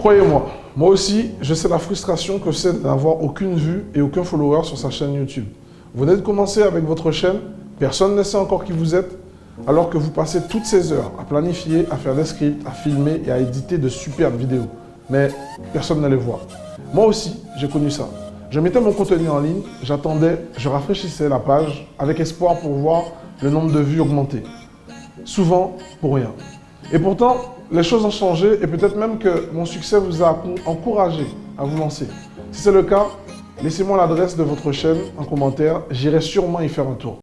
Croyez-moi, moi aussi, je sais la frustration que c'est d'avoir aucune vue et aucun follower sur sa chaîne YouTube. Vous venez de commencer avec votre chaîne, personne ne sait encore qui vous êtes, alors que vous passez toutes ces heures à planifier, à faire des scripts, à filmer et à éditer de superbes vidéos. Mais personne ne les voit. Moi aussi, j'ai connu ça. Je mettais mon contenu en ligne, j'attendais, je rafraîchissais la page avec espoir pour voir le nombre de vues augmenter. Souvent, pour rien. Et pourtant, les choses ont changé et peut-être même que mon succès vous a encouragé à vous lancer. Si c'est le cas, laissez-moi l'adresse de votre chaîne en commentaire, j'irai sûrement y faire un tour.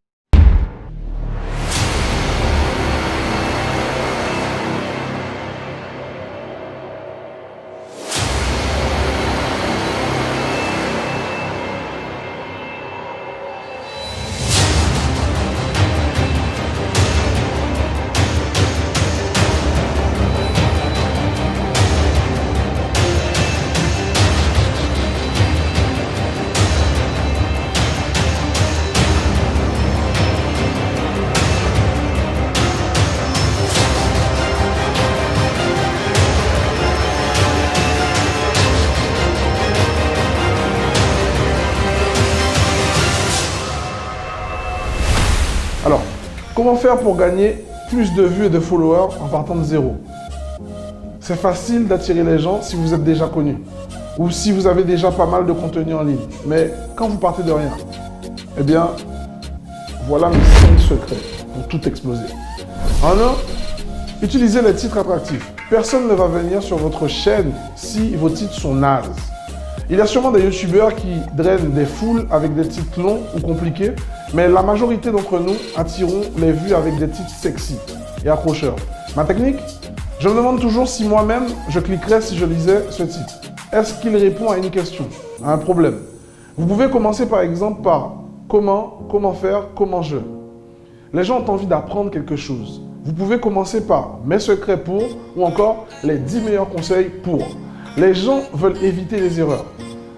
Alors, comment faire pour gagner plus de vues et de followers en partant de zéro? C'est facile d'attirer les gens si vous êtes déjà connu ou si vous avez déjà pas mal de contenu en ligne. Mais quand vous partez de rien, eh bien, voilà mes 5 secrets pour tout exploser. En 1, utilisez les titres attractifs. Personne ne va venir sur votre chaîne si vos titres sont nazes. Il y a sûrement des youtubeurs qui drainent des foules avec des titres longs ou compliqués, mais la majorité d'entre nous attirons les vues avec des titres sexy et accrocheurs. Ma technique? Je me demande toujours si moi-même je cliquerais si je lisais ce titre. Est-ce qu'il répond à une question, à un problème? Vous pouvez commencer par exemple par comment faire, comment je. Les gens ont envie d'apprendre quelque chose. Vous pouvez commencer par mes secrets pour ou encore les 10 meilleurs conseils pour. Les gens veulent éviter les erreurs.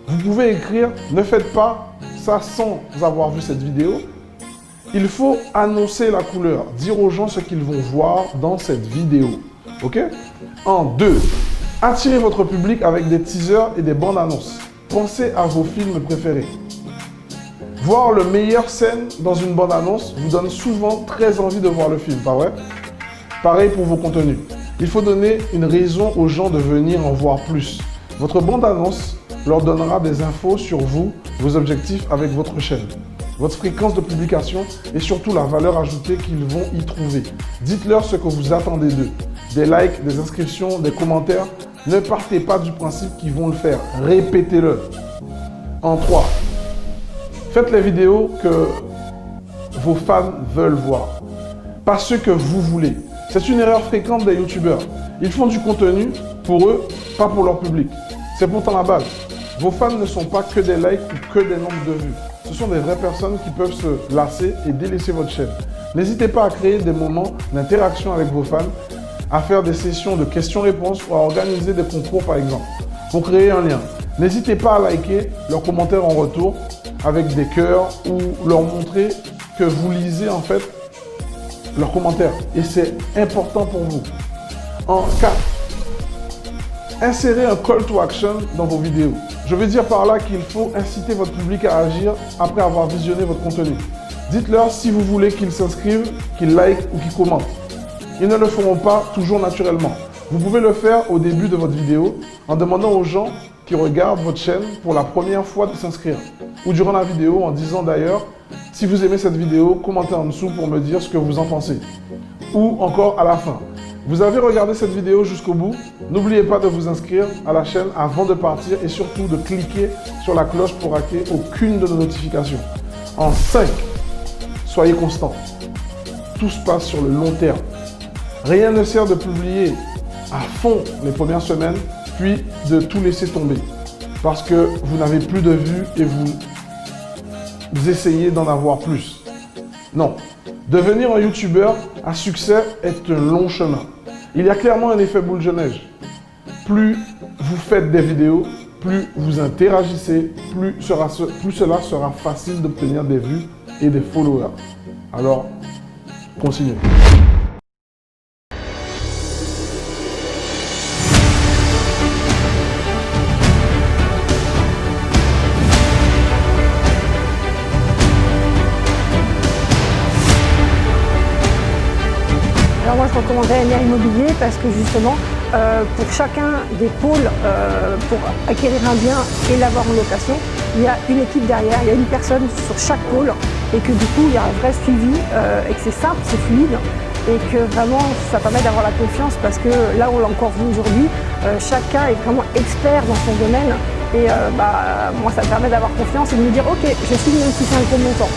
Vous pouvez écrire « Ne faites pas ça sans avoir vu cette vidéo ». Il faut annoncer la couleur, dire aux gens ce qu'ils vont voir dans cette vidéo. Ok? En 2, attirez votre public avec des teasers et des bandes annonces. Pensez à vos films préférés. Voir le meilleur scène dans une bande annonce vous donne souvent très envie de voir le film, pas vrai? Pareil pour vos contenus. Il faut donner une raison aux gens de venir en voir plus. Votre bande-annonce leur donnera des infos sur vous, vos objectifs avec votre chaîne, votre fréquence de publication et surtout la valeur ajoutée qu'ils vont y trouver. Dites-leur ce que vous attendez d'eux. Des likes, des inscriptions, des commentaires. Ne partez pas du principe qu'ils vont le faire. Répétez-le. En 3, faites les vidéos que vos fans veulent voir, pas ceux que vous voulez. C'est une erreur fréquente des youtubeurs. Ils font du contenu pour eux, pas pour leur public. C'est pourtant la base. Vos fans ne sont pas que des likes ou que des nombres de vues. Ce sont des vraies personnes qui peuvent se lasser et délaisser votre chaîne. N'hésitez pas à créer des moments d'interaction avec vos fans, à faire des sessions de questions-réponses ou à organiser des concours par exemple, pour créer un lien. N'hésitez pas à liker leurs commentaires en retour avec des cœurs ou leur montrer que vous lisez en fait leurs commentaires et c'est important pour vous. En 4, insérez un call to action dans vos vidéos. Je veux dire par là qu'il faut inciter votre public à agir après avoir visionné votre contenu. Dites-leur si vous voulez qu'ils s'inscrivent, qu'ils likent ou qu'ils commentent. Ils ne le feront pas toujours naturellement. Vous pouvez le faire au début de votre vidéo en demandant aux gens qui regardent votre chaîne pour la première fois de s'inscrire. Ou durant la vidéo en disant d'ailleurs, si vous aimez cette vidéo, commentez en dessous pour me dire ce que vous en pensez. Ou encore à la fin. Vous avez regardé cette vidéo jusqu'au bout? N'oubliez pas de vous inscrire à la chaîne avant de partir et surtout de cliquer sur la cloche pour rater aucune de nos notifications. En 5, soyez constant. Tout se passe sur le long terme. Rien ne sert de publier à fond les premières semaines, puis de tout laisser tomber. Parce que vous n'avez plus de vues et vous essayez d'en avoir plus. Non. Devenir un youtubeur à succès est un long chemin. Il y a clairement un effet boule de neige. Plus vous faites des vidéos, plus vous interagissez, plus cela sera facile d'obtenir des vues et des followers. Alors, continuez. recommanderais MR Immobilier parce que justement, pour chacun des pôles, pour acquérir un bien et l'avoir en location, il y a une équipe derrière, il y a une personne sur chaque pôle et que du coup, il y a un vrai suivi et que c'est simple, c'est fluide et que vraiment, ça permet d'avoir la confiance parce que là, on l'a encore vu aujourd'hui, chacun est vraiment expert dans son domaine et moi, ça me permet d'avoir confiance et de me dire « Ok, je signe même si c'est un gros montant ».